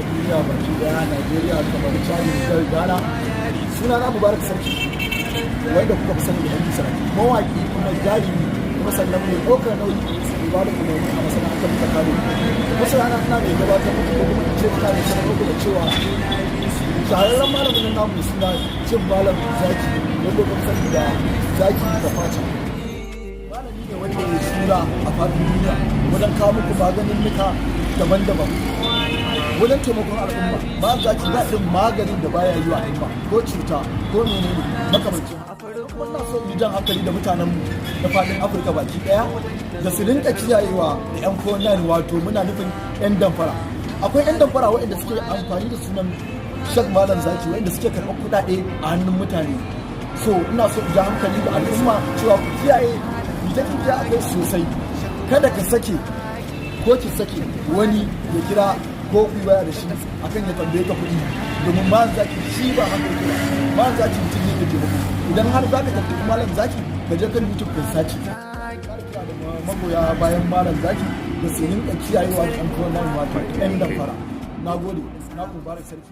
duniya baki daya Najeriya kamar Chadi da Ghana suna na Mubarak Sarki wanda kuka fi sani da yanki sarki mawaki kuma jarumi kuma sannan mai ɗaukar nauyi ba da kuma a masana'antar ta kano wasu rana ina mai gabatar muku ko kuma ce ta ne sanar muku da cewa shahararren malamin namu suna cin Malam Zaaki wanda kuka sani da Zaaki da Fata malami ne wanda ya sura a faɗin duniya wajen kawo muku maganin nika daban-daban wajen taimakon al'umma ba Zaaki ba irin maganin da baya yi wa al'umma ko cuta ko menene makamancin wannan so mu jan hankali da mutanenmu na faɗin Afirka baki ɗaya da su rinka kiyayewa da yan konan wato muna nufin yan damfara akwai yan damfara waɗanda suke amfani da sunan Shek Malam Zaaki waɗanda suke karɓar kuɗaɗe a hannun mutane so ina so in ja hankali da al'umma cewa ku kiyaye jita-jita akwai sosai kada ka sake ko ki sake wani ya kira ko ku baya da shi akan ya tambaye ka kuɗi domin Malam Zaaki shi ba haka yake Malam Zaaki mutum ne yake ba idan har za ka tafi Malam Zaaki ka je kan YouTube ka sace magoya bayan Malam Zaaki da su rinka kiyayewa da ɗan kowa nan wato ɗan damfara na gode na ku Mubarak Sarki